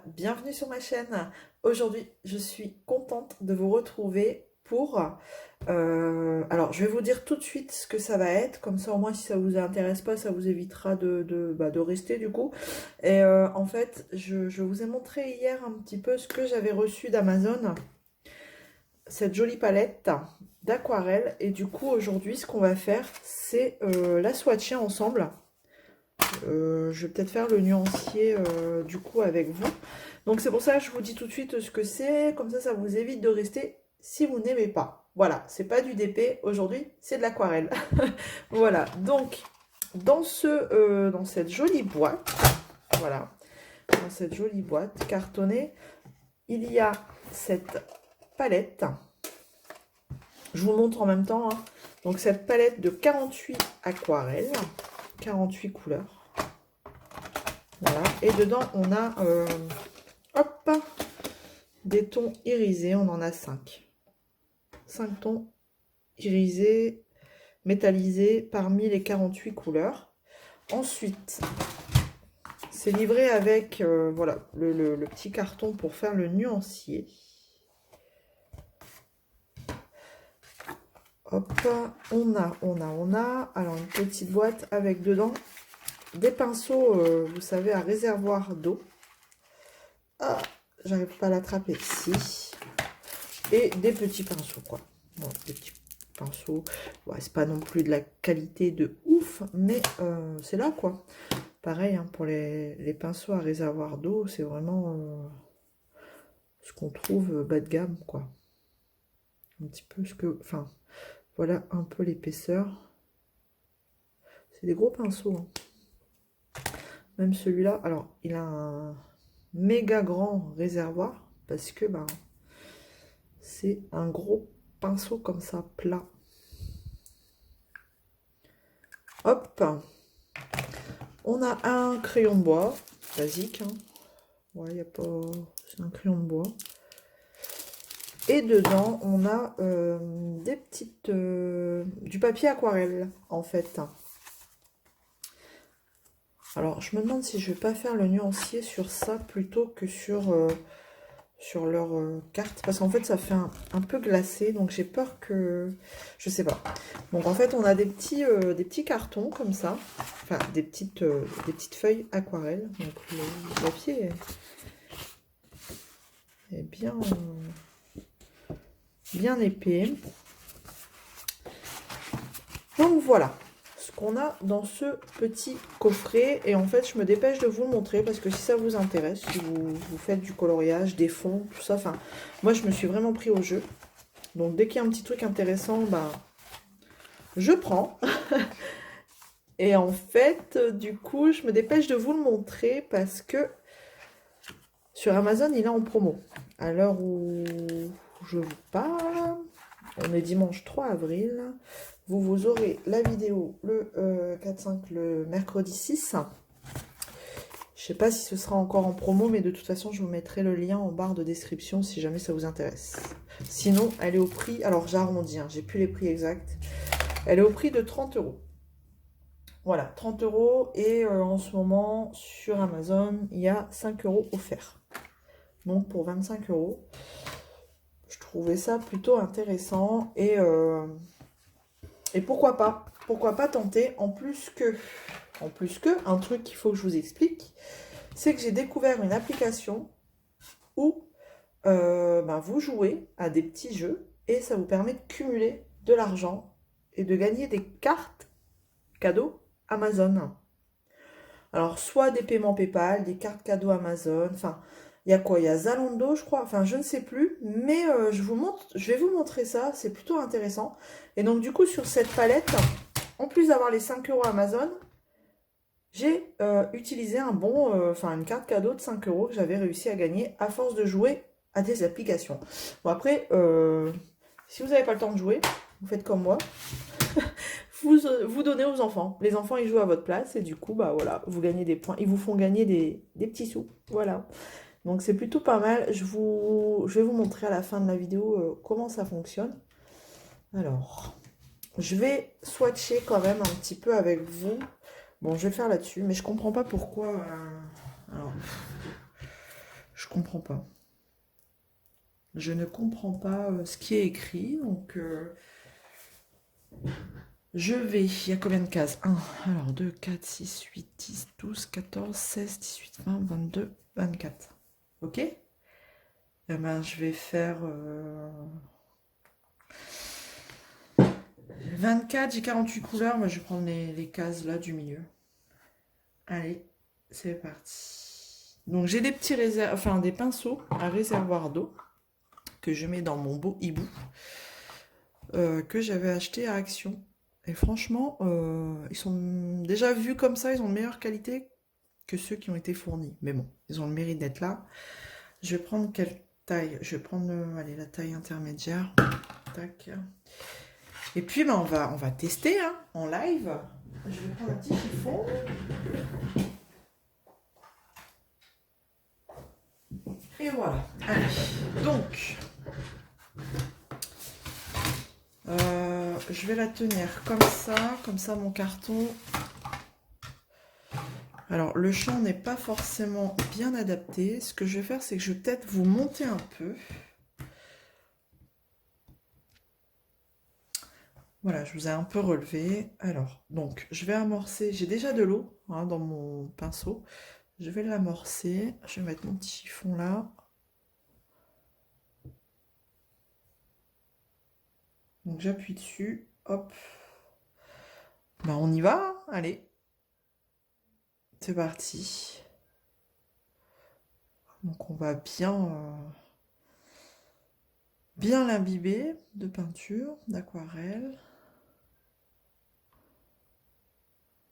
bienvenue sur ma chaîne. Aujourd'hui, je suis contente de vous retrouver pour... alors, je vais vous dire tout de suite ce que ça va être, comme ça au moins si ça vous intéresse pas, ça vous évitera de rester du coup. Et en fait, je vous ai montré hier un petit peu ce que j'avais reçu d'Amazon, cette jolie palette d'aquarelle. Et du coup, aujourd'hui, ce qu'on va faire, c'est la swatcher ensemble. Je vais peut-être faire le nuancier du coup avec vous. Donc c'est pour ça que je vous dis tout de suite ce que c'est. Comme ça vous évite de rester si vous n'aimez pas. Voilà, c'est pas du DP. Aujourd'hui, c'est de l'aquarelle. Voilà, donc dans cette jolie boîte, voilà, dans cette jolie boîte cartonnée, il y a cette palette. Je vous montre en même temps. Hein. Donc cette palette de 48 aquarelles, 48 couleurs. Voilà. Et dedans, on a hop, des tons irisés. On en a 5. 5 tons irisés, métallisés parmi les 48 couleurs. Ensuite, c'est livré avec voilà, le petit carton pour faire le nuancier. Hop, on a. Alors, une petite boîte avec dedans des pinceaux, vous savez, à réservoir d'eau. Ah, j'arrive pas à l'attraper. Si. Et des petits pinceaux, quoi. Bon, des petits pinceaux. Ouais, c'est pas non plus de la qualité de ouf, mais c'est là, quoi. Pareil, hein, pour les pinceaux à réservoir d'eau, c'est vraiment ce qu'on trouve bas de gamme, quoi. Un petit peu ce que... Enfin, voilà un peu l'épaisseur. C'est des gros pinceaux, hein. Même celui-là, alors, il a un méga grand réservoir, parce que, ben, c'est un gros pinceau comme ça, plat. Hop. On a un crayon de bois, basique. Hein. Ouais, il n'y a pas... C'est un crayon de bois. Et dedans, on a des petites... du papier aquarelle, en fait. Alors, je me demande si je vais pas faire le nuancier sur ça plutôt que sur leur carte. Parce qu'en fait, ça fait un peu glacé. Donc, j'ai peur que... Je sais pas. Donc, en fait, on a des petits cartons comme ça. Enfin, des petites feuilles aquarelles. Donc, le papier est bien épais. Donc, voilà ce qu'on a dans ce petit coffret. Et en fait, je me dépêche de vous le montrer parce que si ça vous intéresse, si vous faites du coloriage, des fonds, tout ça, enfin, moi, je me suis vraiment pris au jeu. Donc, dès qu'il y a un petit truc intéressant, bah, je prends. Et en fait, du coup, je me dépêche de vous le montrer parce que sur Amazon, il est en promo. À l'heure où je vous parle, on est dimanche 3 avril. Vous aurez la vidéo le 4-5, le mercredi 6. Je sais pas si ce sera encore en promo, mais de toute façon, je vous mettrai le lien en barre de description si jamais ça vous intéresse. Sinon, elle est au prix, alors j'arrondis, hein, j'ai plus les prix exacts. Elle est au prix de 30 €. Voilà, 30 € et en ce moment, sur Amazon, il y a 5 € offerts. Donc, pour 25 €, je trouvais ça plutôt intéressant et pourquoi pas tenter. En plus que, un truc qu'il faut que je vous explique, c'est que j'ai découvert une application où ben, vous jouez à des petits jeux et ça vous permet de cumuler de l'argent et de gagner des cartes cadeaux Amazon. Alors, soit des paiements PayPal, des cartes cadeaux Amazon, enfin, il y a quoi? Il y a Zalando, je crois, enfin, je ne sais plus, mais je vais vous montrer ça, c'est plutôt intéressant. Et donc, du coup, sur cette palette, en plus d'avoir les 5 € Amazon, j'ai utilisé un bon, une carte cadeau de 5 € que j'avais réussi à gagner à force de jouer à des applications. Bon, après, si vous n'avez pas le temps de jouer, vous faites comme moi. Vous donnez aux enfants. Les enfants, ils jouent à votre place et du coup, bah voilà, vous gagnez des points. Ils vous font gagner des petits sous. Voilà. Donc, c'est plutôt pas mal. Je vais vous montrer à la fin de la vidéo comment ça fonctionne. Alors, je vais swatcher quand même un petit peu avec vous. Bon, je vais le faire là-dessus, mais je comprends pas pourquoi. Alors, Je comprends pas. Je ne comprends pas ce qui est écrit, donc je vais... Il y a combien de cases? 1, alors 2, 4, 6, 8, 10, 12, 14, 16, 18, 20, 22, 24. Ok? Eh ben, je vais faire 24, j'ai 48 couleurs. Moi, je vais prendre les cases là du milieu. Allez, c'est parti. Donc, j'ai des petits enfin des pinceaux à réservoir d'eau que je mets dans mon beau hibou que j'avais acheté à Action. Et franchement, ils sont déjà vus comme ça, ils ont de meilleure qualité que ceux qui ont été fournis. Mais bon, ils ont le mérite d'être là. Je vais prendre quelle taille? Je vais prendre allez, la taille intermédiaire. Tac. Et puis ben, on va tester hein, en live. Je vais prendre un petit chiffon. Et voilà. Allez. Donc, je vais la tenir comme ça mon carton. Alors, le champ n'est pas forcément bien adapté. Ce que je vais faire, c'est que je vais peut-être vous monter un peu. Voilà, je vous ai un peu relevé. Alors, donc, je vais amorcer. J'ai déjà de l'eau hein, dans mon pinceau. Je vais l'amorcer. Je vais mettre mon petit chiffon là. Donc, j'appuie dessus. Hop. Ben, on y va. Hein. Allez. C'est parti. Donc, on va bien l'imbiber de peinture, d'aquarelle.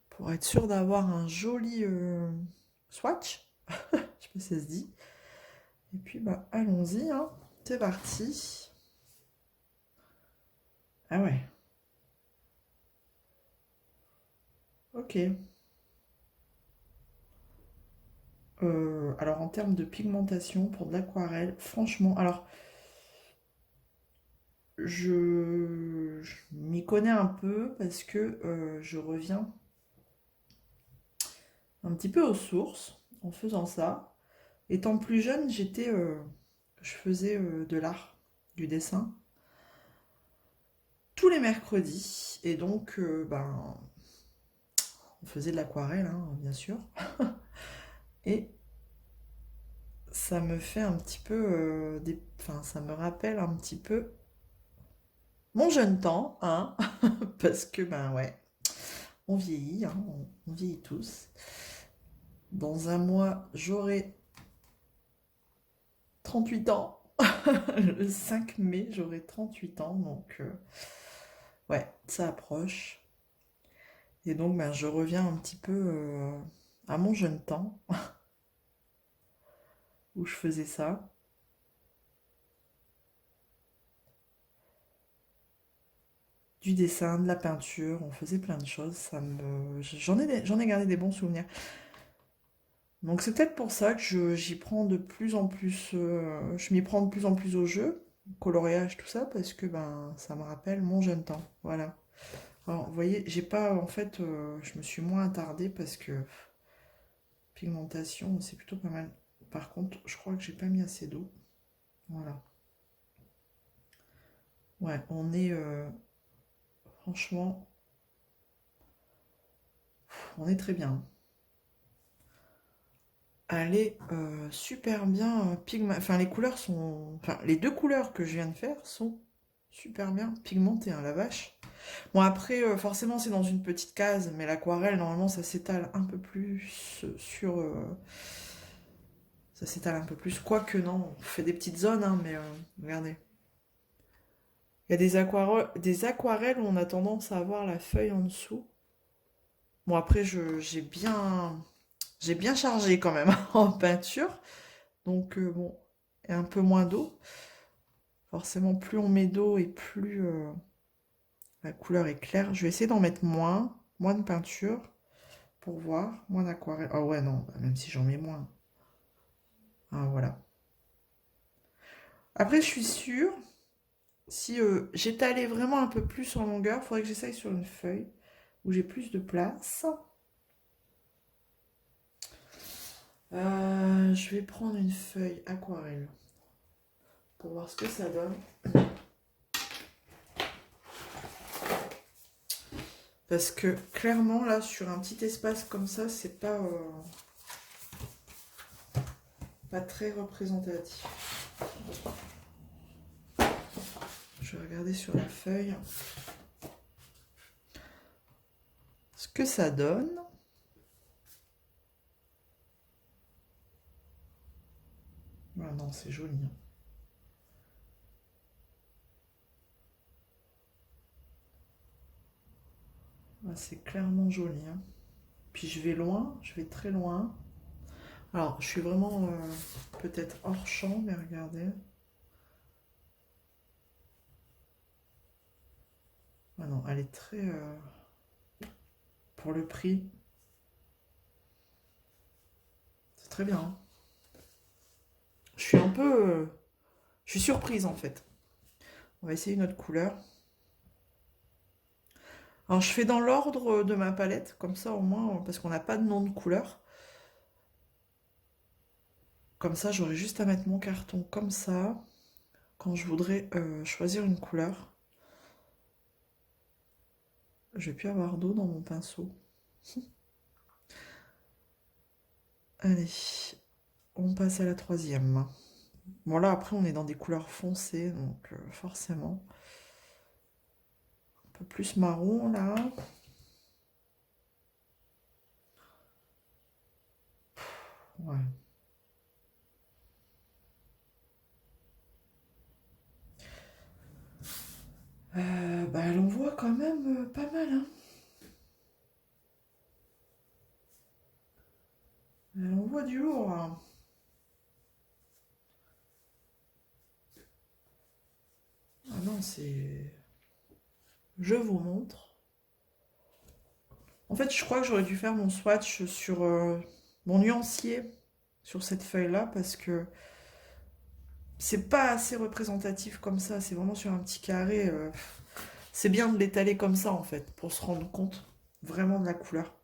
Pour être sûr d'avoir un joli swatch. Je sais pas si ça se dit. Et puis, bah, allons-y. Hein. C'est parti. Ah ouais. Ok. Alors, en termes de pigmentation, pour de l'aquarelle, franchement, alors, je m'y connais un peu parce que je reviens un petit peu aux sources en faisant ça. Étant plus jeune, je faisais de l'art, du dessin, tous les mercredis. Et donc, ben, on faisait de l'aquarelle, hein, bien sûr. Et ça me fait un petit peu enfin, ça me rappelle un petit peu mon jeune temps, hein, parce que ben ouais, on vieillit, hein, on vieillit tous. Dans un mois, j'aurai 38 ans. Le 5 mai, j'aurai 38 ans, donc ouais, ça approche. Et donc ben, je reviens un petit peu à mon jeune temps, où je faisais ça. Du dessin, de la peinture, on faisait plein de choses. J'en ai gardé des bons souvenirs. Donc c'est peut-être pour ça que j'y prends de plus en plus, je m'y prends de plus en plus au jeu, coloriage, tout ça, parce que ben ça me rappelle mon jeune temps. Voilà. Alors vous voyez, j'ai pas, en fait, je me suis moins attardée parce que pigmentation, c'est plutôt pas mal. Par contre, je crois que j'ai pas mis assez d'eau. Voilà. Ouais, on est, franchement, on est très bien. Elle est super bien enfin les couleurs sont, enfin les deux couleurs que je viens de faire sont super bien pigmentées, hein, la vache. Bon après forcément c'est dans une petite case, mais l'aquarelle normalement ça s'étale un peu plus sur, ça s'étale un peu plus. Quoique non, on fait des petites zones, hein, mais regardez. Il y a des aquarelles où on a tendance à avoir la feuille en dessous. Bon après j'ai bien chargé quand même en peinture. Donc bon, et un peu moins d'eau. Forcément, plus on met d'eau et plus la couleur est claire. Je vais essayer d'en mettre moins de peinture pour voir, moins d'aquarelle. Ah ouais, non, bah, même si j'en mets moins. Ah voilà. Après, je suis sûre, si j'étalais vraiment un peu plus en longueur, il faudrait que j'essaye sur une feuille où j'ai plus de place. Je vais prendre une feuille aquarelle pour voir ce que ça donne. Parce que clairement, là, sur un petit espace comme ça, c'est pas très représentatif. Je vais regarder sur la feuille ce que ça donne. Ah non, c'est joli. Ah, c'est clairement joli. Puis je vais loin, je vais très loin. Alors, je suis vraiment peut-être hors champ, mais regardez. Ah non, elle est très... pour le prix, c'est très bien. Je suis un peu... je suis surprise en fait. On va essayer une autre couleur. Alors, je fais dans l'ordre de ma palette, comme ça au moins, parce qu'on n'a pas de nom de couleur. Comme ça, j'aurai juste à mettre mon carton comme ça, quand je voudrais choisir une couleur. Je vais plus avoir d'eau dans mon pinceau. Allez, on passe à la troisième. Bon là, après, on est dans des couleurs foncées, donc forcément. Un peu plus marron, là. Ouais. Bah, elle envoie quand même pas mal, hein. Elle envoie du lourd, hein. Ah non, c'est... Je vous montre. En fait, je crois que j'aurais dû faire mon swatch sur mon nuancier sur cette feuille-là parce que c'est pas assez représentatif comme ça. C'est vraiment sur un petit carré. C'est bien de l'étaler comme ça en fait pour se rendre compte vraiment de la couleur.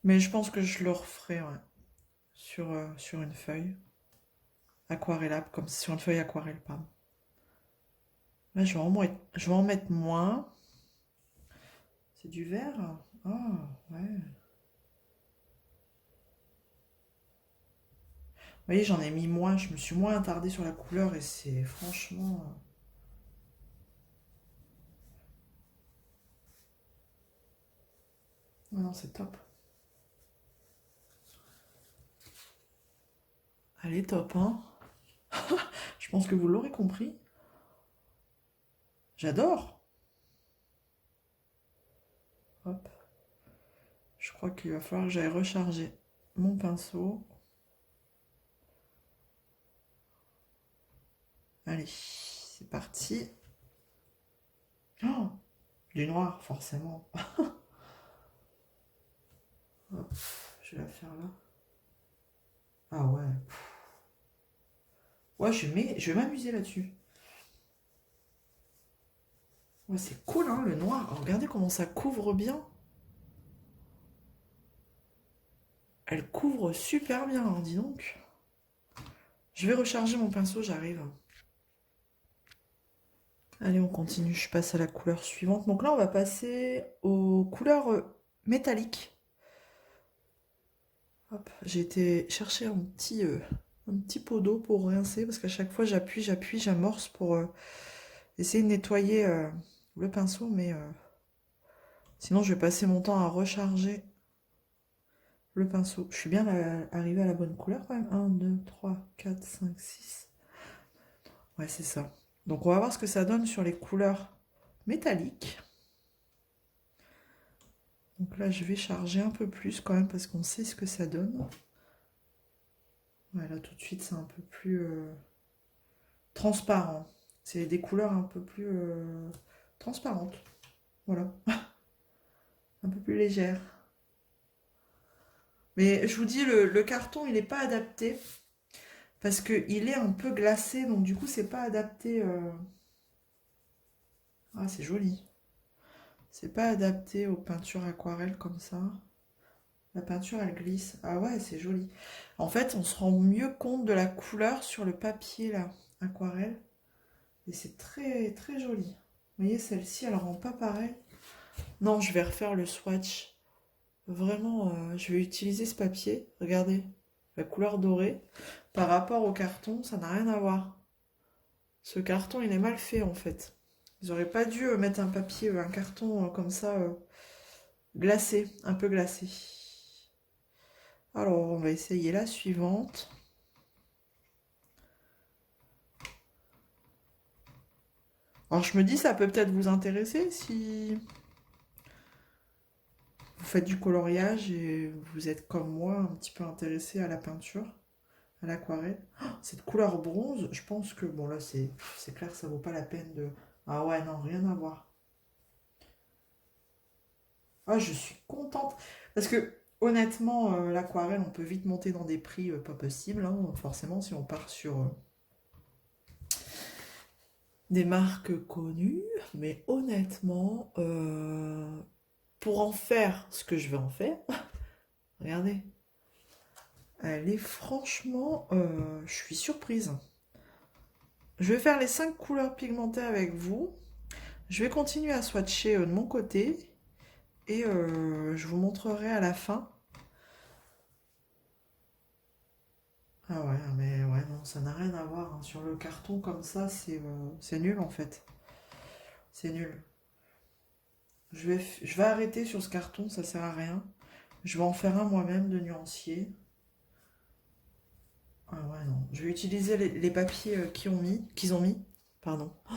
Mais je pense que je le referai ouais, sur une feuille aquarellable, comme sur une feuille aquarelle, pardon. Là, je vais en mettre moins. C'est du vert? Ah, ouais. Vous voyez, j'en ai mis moins, je me suis moins attardée sur la couleur et c'est franchement... non, c'est top. Elle est top, hein. Je pense que vous l'aurez compris. J'adore. Hop. Je crois qu'il va falloir que j'aille recharger mon pinceau. Allez, c'est parti. Oh, du noir, forcément. Hop, je vais la faire là. Ah ouais. Ouais, je vais m'amuser là-dessus. Ouais, c'est cool, hein, le noir. Alors, regardez comment ça couvre bien. Elle couvre super bien, hein, dis donc. Je vais recharger mon pinceau, j'arrive. Allez, on continue. Je passe à la couleur suivante. Donc là, on va passer aux couleurs métalliques. Hop, j'ai été chercher un petit pot d'eau pour rincer parce qu'à chaque fois, j'appuie, j'amorce pour essayer de nettoyer le pinceau. Mais sinon, je vais passer mon temps à recharger le pinceau. Je suis bien arrivée à la bonne couleur quand même. 1, 2, 3, 4, 5, 6. Ouais, c'est ça. Donc, on va voir ce que ça donne sur les couleurs métalliques. Donc là, je vais charger un peu plus quand même parce qu'on sait ce que ça donne. Ouais, là, tout de suite, c'est un peu plus transparent. C'est des couleurs un peu plus transparentes. Voilà. Un peu plus légères. Mais je vous dis, le carton, il n'est pas adapté parce qu'il est un peu glacé. Donc du coup, c'est pas adapté. Ah, c'est joli. C'est pas adapté aux peintures aquarelles comme ça. La peinture, elle glisse. Ah ouais, c'est joli. En fait, on se rend mieux compte de la couleur sur le papier, là, aquarelle. Et c'est très, très joli. Vous voyez, celle-ci, elle rend pas pareil. Non, je vais refaire le swatch. Vraiment, je vais utiliser ce papier. Regardez, la couleur dorée. Par rapport au carton, ça n'a rien à voir. Ce carton, il est mal fait, en fait. Ils auraient pas dû mettre un papier, un carton comme ça, glacé, un peu glacé. Alors, on va essayer la suivante. Alors, je me dis, ça peut peut-être vous intéresser si vous faites du coloriage et vous êtes comme moi un petit peu intéressé à la peinture, à l'aquarelle. Oh, cette couleur bronze, je pense que, bon là, c'est clair, ça vaut pas la peine de... Ah ouais, non, rien à voir. Ah, je suis contente. Parce que, honnêtement, l'aquarelle, on peut vite monter dans des prix pas possibles, hein, forcément, si on part sur des marques connues. Mais honnêtement, pour en faire ce que je vais en faire, regardez, elle est franchement, je suis surprise. Je vais faire les 5 couleurs pigmentées avec vous. Je vais continuer à swatcher de mon côté et je vous montrerai à la fin. Ah ouais, mais ouais, non, ça n'a rien à voir, hein. Sur le carton comme ça, c'est nul en fait. C'est nul. Je vais arrêter sur ce carton, ça sert à rien. Je vais en faire un moi-même de nuancier. Ah ouais, non. Je vais utiliser les papiers qu'ils ont mis. Pardon. Oh,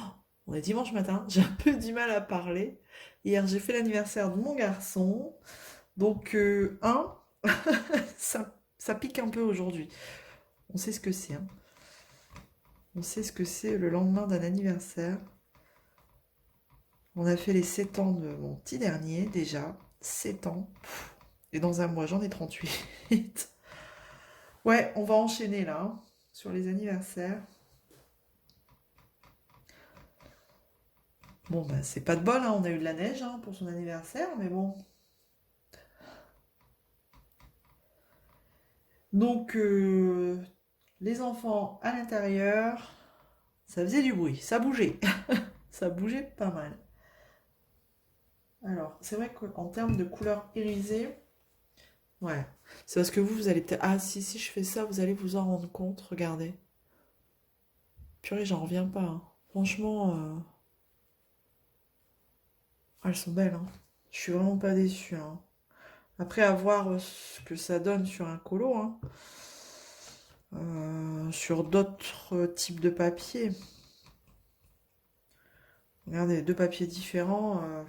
on est dimanche matin, j'ai un peu du mal à parler. Hier, j'ai fait l'anniversaire de mon garçon. Donc, ça pique un peu aujourd'hui. On sait ce que c'est, hein. On sait ce que c'est le lendemain d'un anniversaire. On a fait les 7 ans de mon petit dernier, déjà. 7 ans. Et dans un mois, j'en ai 38. Ouais, on va enchaîner là, hein, sur les anniversaires. Bon, bah, c'est pas de bol, hein, on a eu de la neige hein, pour son anniversaire, mais bon. Donc, les enfants à l'intérieur, ça faisait du bruit, ça bougeait. Ça bougeait pas mal. Alors, c'est vrai qu'en termes de couleur irisée, ouais, c'est parce que vous allez peut-être... Ah, si je fais ça, vous allez vous en rendre compte, regardez. Purée, j'en reviens pas, hein. Franchement, elles sont belles, hein. Je suis vraiment pas déçue, hein. Après, à voir ce que ça donne sur un colo, hein. Sur d'autres types de papiers. Regardez, deux papiers différents,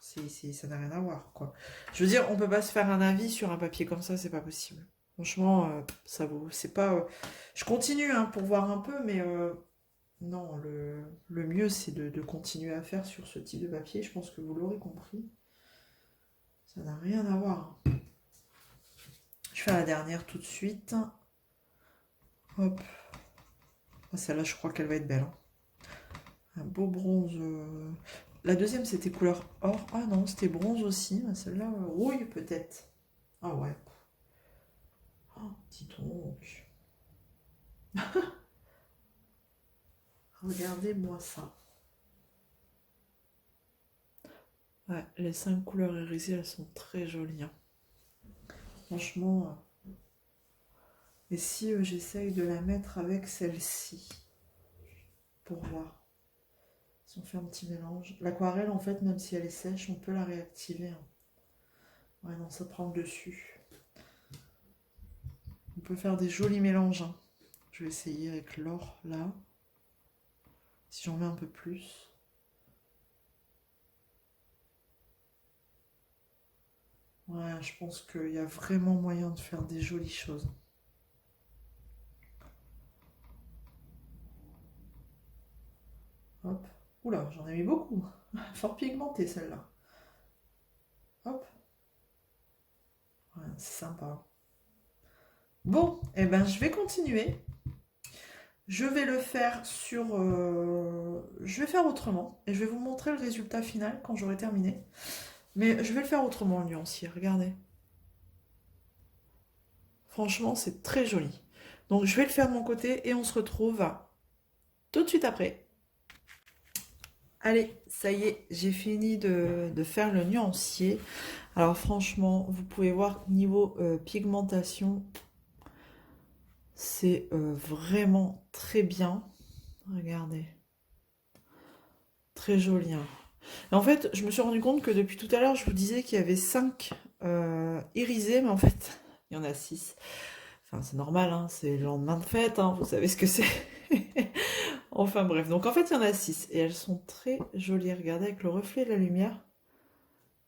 ça n'a rien à voir, quoi. Je veux dire, on peut pas se faire un avis sur un papier comme ça, c'est pas possible. Franchement, ça vaut, c'est pas... Je continue, hein, pour voir un peu, mais non, le mieux, c'est de continuer à faire sur ce type de papier. Je pense que vous l'aurez compris. Ça n'a rien à voir. Je fais la dernière tout de suite. Hop. Ah, celle-là, je crois qu'elle va être belle, hein. Un beau bronze. La deuxième, c'était couleur or. Ah non, c'était bronze aussi. Celle-là, rouille peut-être. Ah ouais. Oh, dis donc. Regardez-moi ça. Ouais, les 5 couleurs irisées, elles sont très jolies, hein. Franchement. Et si j'essaye de la mettre avec celle-ci, pour voir si on fait un petit mélange. L'aquarelle, en fait, même si elle est sèche, on peut la réactiver, hein. Ouais, non, ça prend le dessus. On peut faire des jolis mélanges, hein. Je vais essayer avec l'or, là. Si j'en mets un peu plus. Ouais, je pense qu'il y a vraiment moyen de faire des jolies choses. Hop. Oula, j'en ai mis beaucoup. Fort pigmentée celle-là. Hop. Ouais, c'est sympa. Bon, eh ben je vais continuer. Je vais le faire sur... Je vais faire autrement. Et je vais vous montrer le résultat final quand j'aurai terminé. Mais je vais le faire autrement, le nuancier. Regardez. Franchement, c'est très joli. Donc, je vais le faire de mon côté et on se retrouve tout de suite après. Allez, ça y est, j'ai fini de faire le nuancier. Alors franchement, vous pouvez voir niveau pigmentation, c'est vraiment très bien. Regardez, très joli, hein. Et en fait, je me suis rendu compte que depuis tout à l'heure, je vous disais qu'il y avait 5 irisés, mais en fait, il y en a 6. Enfin, c'est normal, hein, c'est le lendemain de fête, hein, vous savez ce que c'est. Enfin bref, donc en fait, il y en a 6 et elles sont très jolies. Regardez avec le reflet de la lumière.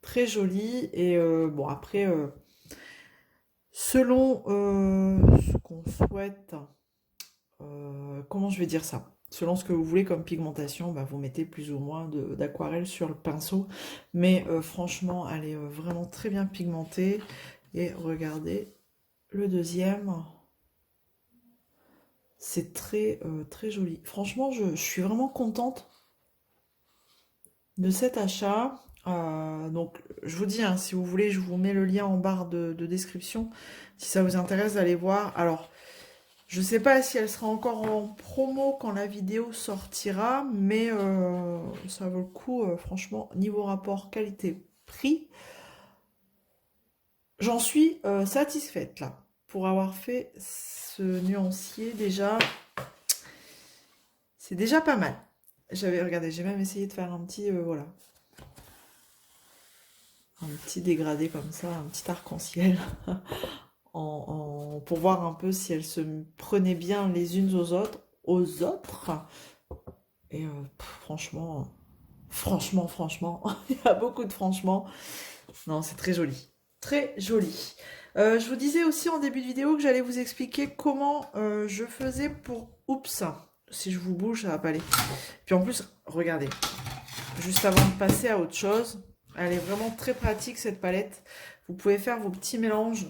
Très jolies. Et bon, après, selon ce qu'on souhaite, comment je vais dire ça? Selon ce que vous voulez comme pigmentation, bah, vous mettez plus ou moins d'aquarelle sur le pinceau. Mais franchement, elle est vraiment très bien pigmentée. Et regardez, le deuxième, c'est très, très joli. Franchement, je suis vraiment contente de cet achat. Donc, je vous dis, hein, si vous voulez, je vous mets le lien en barre de description. Si ça vous intéresse d'aller voir. Alors, je sais pas si elle sera encore en promo quand la vidéo sortira, mais ça vaut le coup, franchement, niveau rapport qualité-prix, j'en suis satisfaite là. Pour avoir fait ce nuancier déjà, c'est déjà pas mal. Regardez, j'ai même essayé de faire un petit, voilà, un petit dégradé comme ça, un petit arc-en-ciel, pour voir un peu si elles se prenaient bien les unes aux autres. Et franchement, il y a beaucoup de franchement. Non, c'est très joli. Très joli. Je vous disais aussi en début de vidéo que j'allais vous expliquer comment je faisais pour... Oups, si je vous bouge, ça va pas aller. Puis en plus, regardez, juste avant de passer à autre chose, elle est vraiment très pratique cette palette. Vous pouvez faire vos petits mélanges,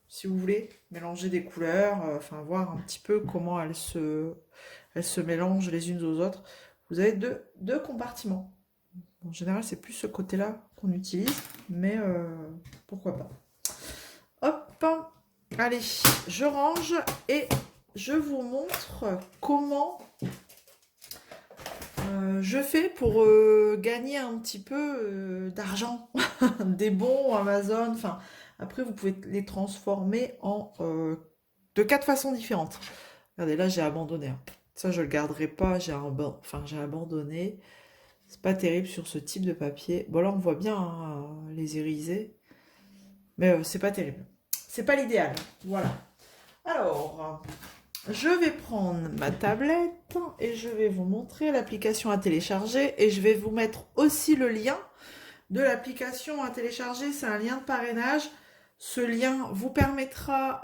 si vous voulez, mélanger des couleurs, enfin voir un petit peu comment elles se mélangent les unes aux autres. Vous avez deux compartiments. En général, c'est plus ce côté-là qu'on utilise, mais pourquoi pas. Hop, allez, je range et je vous montre comment je fais pour gagner un petit peu d'argent, des bons Amazon. Enfin, après, vous pouvez les transformer de 4 façons différentes. Regardez, là, j'ai abandonné, hein. Ça, je le garderai pas. J'ai abandonné. C'est pas terrible sur ce type de papier. Bon, là, on voit bien hein, les irisés. Mais c'est pas terrible. C'est pas l'idéal. Voilà. Alors, je vais prendre ma tablette et je vais vous montrer l'application à télécharger. Et je vais vous mettre aussi le lien de l'application à télécharger. C'est un lien de parrainage. Ce lien vous permettra...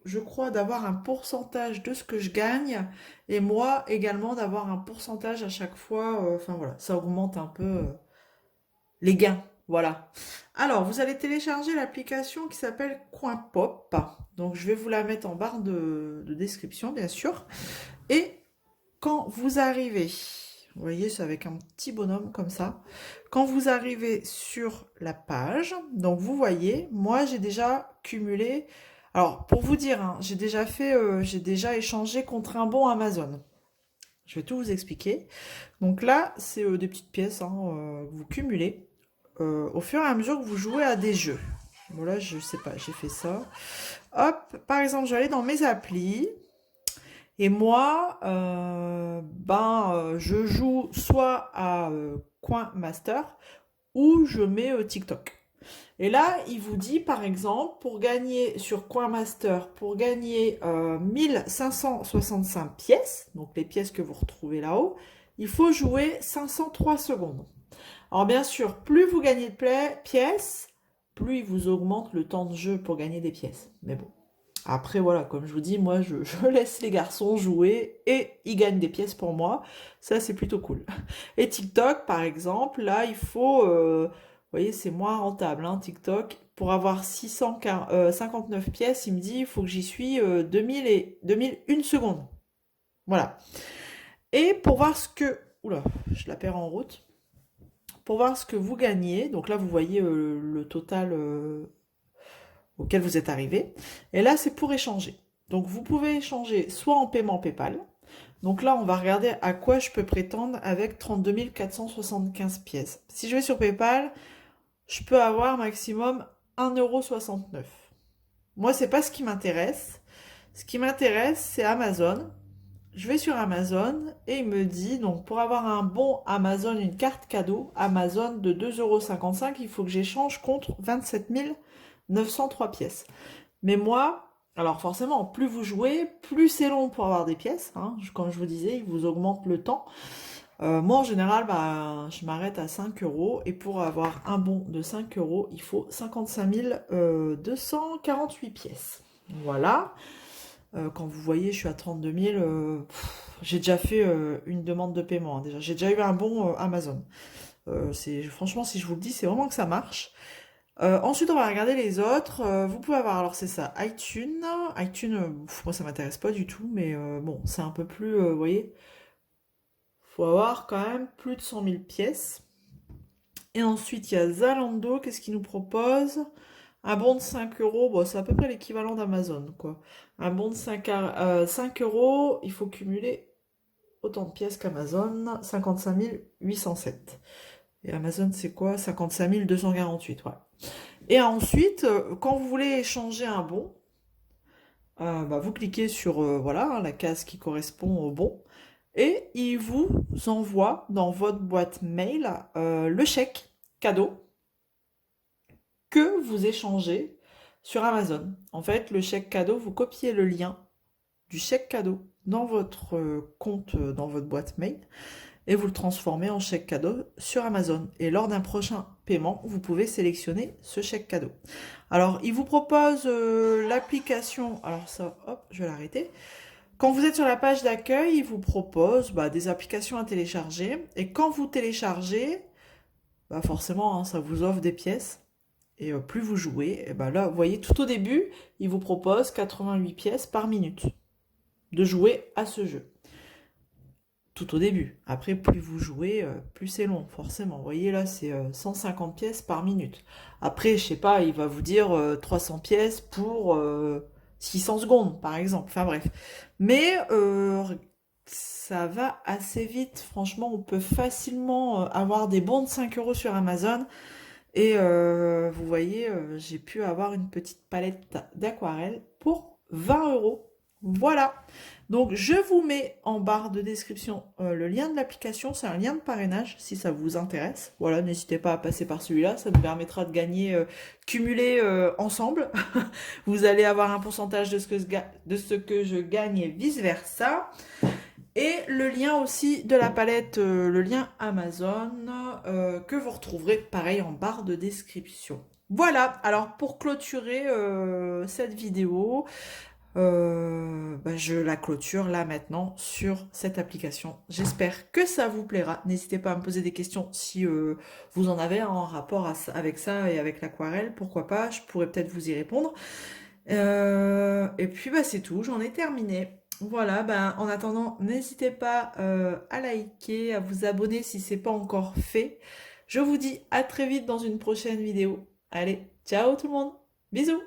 je crois, d'avoir un pourcentage de ce que je gagne et moi également d'avoir un pourcentage à chaque fois. Enfin voilà, ça augmente un peu les gains. Voilà. Alors, vous allez télécharger l'application qui s'appelle CoinPop. Donc, je vais vous la mettre en barre de description, bien sûr. Et quand vous arrivez, vous voyez, c'est avec un petit bonhomme comme ça. Quand vous arrivez sur la page, donc vous voyez, moi j'ai déjà cumulé. Alors pour vous dire, hein, j'ai déjà échangé contre un bon Amazon. Je vais tout vous expliquer. Donc là, c'est des petites pièces hein, que vous cumulez au fur et à mesure que vous jouez à des jeux. Bon là, je sais pas, j'ai fait ça. Hop, par exemple, je vais aller dans mes applis. Et moi, je joue soit à Coin Master ou je mets TikTok. Et là, il vous dit, par exemple, pour gagner sur Coin Master, pour gagner 1565 pièces, donc les pièces que vous retrouvez là-haut, il faut jouer 503 secondes. Alors bien sûr, plus vous gagnez de pièces, plus il vous augmente le temps de jeu pour gagner des pièces. Mais bon. Après, voilà, comme je vous dis, moi, je laisse les garçons jouer et ils gagnent des pièces pour moi. Ça, c'est plutôt cool. Et TikTok, par exemple, là, il faut... vous voyez, c'est moins rentable, hein, TikTok. Pour avoir 659 pièces, il me dit, il faut que j'y suis 2001 secondes. Voilà. Et pour voir ce que... Oula, je la perds en route. Pour voir ce que vous gagnez, donc là, vous voyez le total... auquel vous êtes arrivé. Et là, c'est pour échanger. Donc, vous pouvez échanger soit en paiement PayPal. Donc là, on va regarder à quoi je peux prétendre avec 32 475 pièces. Si je vais sur PayPal, je peux avoir maximum 1,69 €. Moi, c'est pas ce qui m'intéresse. Ce qui m'intéresse, c'est Amazon. Je vais sur Amazon et il me dit, donc pour avoir un bon Amazon, une carte cadeau Amazon de 2,55 €, il faut que j'échange contre 27 903 pièces. Mais moi, alors forcément, plus vous jouez, plus c'est long pour avoir des pièces, hein. Comme je vous disais, il vous augmente le temps. Moi, en général, bah, je m'arrête à 5 € et pour avoir un bon de 5 €, il faut 55 248 pièces. Voilà. Quand vous voyez, je suis à 32 000. J'ai déjà fait une demande de paiement, hein, déjà. J'ai déjà eu un bon Amazon. Franchement, si je vous le dis, c'est vraiment que ça marche. Ensuite, on va regarder les autres. Vous pouvez avoir, alors c'est ça, iTunes. iTunes, moi ça m'intéresse pas du tout, mais bon, c'est un peu plus, vous voyez, faut avoir quand même plus de 100 000 pièces. Et ensuite, il y a Zalando, qu'est-ce qu'il nous propose? Un bon de 5 €, bon, c'est à peu près l'équivalent d'Amazon, quoi. Un bon de 5 €, il faut cumuler autant de pièces qu'Amazon, 55 807. Et Amazon, c'est quoi? 55 248, ouais. Et ensuite, quand vous voulez échanger un bon, bah, vous cliquez sur voilà, la case qui correspond au bon, et il vous envoie dans votre boîte mail le chèque cadeau que vous échangez sur Amazon. En fait, le chèque cadeau, vous copiez le lien du chèque cadeau dans votre compte, dans votre boîte mail, et vous le transformez en chèque cadeau sur Amazon. Et lors d'un prochain paiement, vous pouvez sélectionner ce chèque cadeau. Alors, il vous propose l'application. Alors ça, hop, je vais l'arrêter. Quand vous êtes sur la page d'accueil, il vous propose des applications à télécharger. Et quand vous téléchargez, forcément, hein, ça vous offre des pièces. Et plus vous jouez, et là, vous voyez, tout au début, il vous propose 88 pièces par minute de jouer à ce jeu. Tout au début. Après, plus vous jouez, plus c'est long, forcément. Vous voyez, là, c'est 150 pièces par minute. Après, je sais pas, il va vous dire 300 pièces pour 600 secondes, par exemple. Enfin, bref. Mais ça va assez vite. Franchement, on peut facilement avoir des bons de 5 € sur Amazon. Et vous voyez, j'ai pu avoir une petite palette d'aquarelle pour 20 €. Voilà. Donc, je vous mets en barre de description le lien de l'application. C'est un lien de parrainage si ça vous intéresse. Voilà, n'hésitez pas à passer par celui-là. Ça nous permettra de gagner, cumuler ensemble. Vous allez avoir un pourcentage de ce que je gagne et vice-versa. Et le lien aussi de la palette, le lien Amazon, que vous retrouverez pareil en barre de description. Voilà, alors pour clôturer cette vidéo, je la clôture là maintenant sur cette application. J'espère que ça vous plaira. N'hésitez pas à me poser des questions si vous en avez en rapport avec ça et avec l'aquarelle. Pourquoi pas, je pourrais peut-être vous y répondre. Et puis c'est tout, j'en ai terminé. Voilà, en attendant, n'hésitez pas à liker, à vous abonner si c'est pas encore fait. Je vous dis à très vite dans une prochaine vidéo. Allez, ciao tout le monde, bisous!